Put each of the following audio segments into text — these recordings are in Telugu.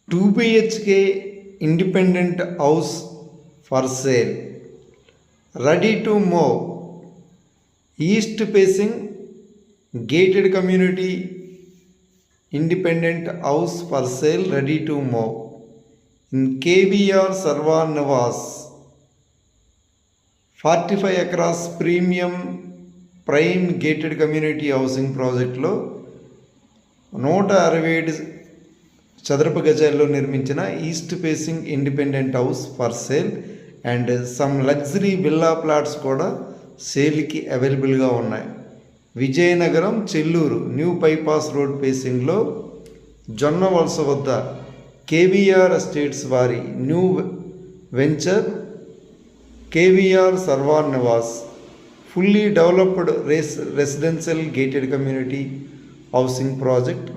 2 BHK independent house for sale, ready to move, east facing gated community independent house for sale, ready to move in KBR Sarvan Nivas, 45 acres premium prime gated community housing project లో 167 చదరపు గజాల్లో నిర్మించిన east facing independent house for sale and some luxury villa plots కూడా సేల్కి అవైలబుల్గా ఉన్నాయి. Vizianagaram Chelluru new bypass road ఫేసింగ్లో జొన్నవలస వద్ద కేవీఆర్ ఎస్టేట్స్ వారి new venture KVR Sarvan Nivas fully developed residential gated community housing project.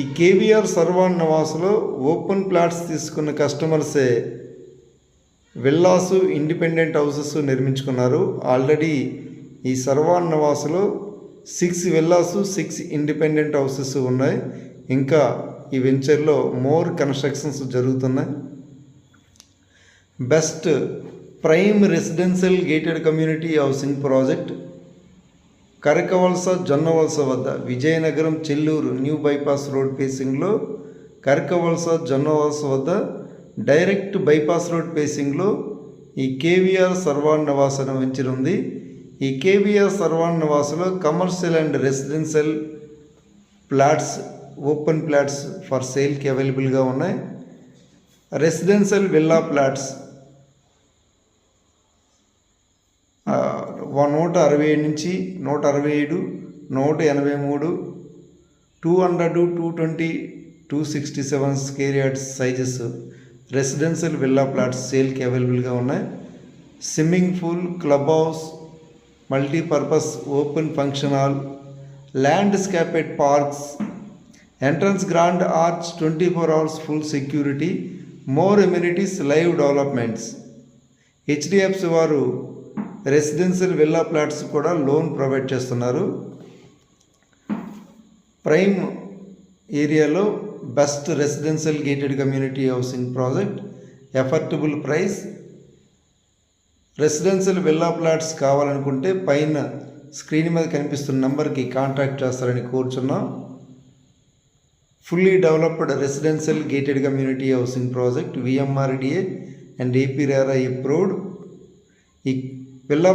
ఈ కేవీఆర్ సర్వాన్ నివాస్లో ఓపెన్ ప్లాట్స్ తీసుకున్న కస్టమర్సే విల్లాసు ఇండిపెండెంట్ హౌసెస్ నిర్మించుకున్నారు. ఆల్రెడీ ఈ సర్వాన్ నివాస్లో 6 విల్లాసు 6 ఇండిపెండెంట్ హౌసెస్ ఉన్నాయి. ఇంకా ఈ వెంచర్లో మోర్ కన్స్ట్రక్షన్స్ జరుగుతున్నాయి. Best prime residential gated community housing project Karakavalasa Jonnavalasa వద్ద Vizianagaram Chelluru new bypass road ఫేసింగ్లో కరకవలస జొన్నవలస వద్ద డైరెక్ట్ బైపాస్ రోడ్ ఫేసింగ్లో ఈ కేవీఆర్ సర్వాన్ నివాస్ అనే వెంచర్ ఉంది. ఈ కేవీఆర్ సర్వాన్ నివాస్లో commercial and residential plots open plots for సేల్కి అవైలబుల్గా ఉన్నాయి. రెసిడెన్షియల్ విల్లా ప్లాట్స్ 167 నుంచి 167, 183, 200, 220, 267 square yards sizes residential villa plots సేల్కి అవైలబుల్గా ఉన్నాయి. Swimming pool, club house, multipurpose open function hall, landscaped parks, entrance grand arch, 24 hours full security, more amenities, live developments. HDFC వారు రెసిడెన్షియల్ విల్లా ప్లాట్స్ కూడా లోన్ ప్రొవైడ్ చేస్తున్నారు. ప్రైమ్ ఏరియాలో best residential gated community housing project, affordable price. Residential villa plots కావాలనుకుంటే పైన స్క్రీన్ మీద కనిపిస్తున్న నెంబర్కి కాంటాక్ట్ చేస్తారని కోరుచున్నాం. Fully developed residential gated community housing project, VMRDA and APRERA approved. ఈ విల్లా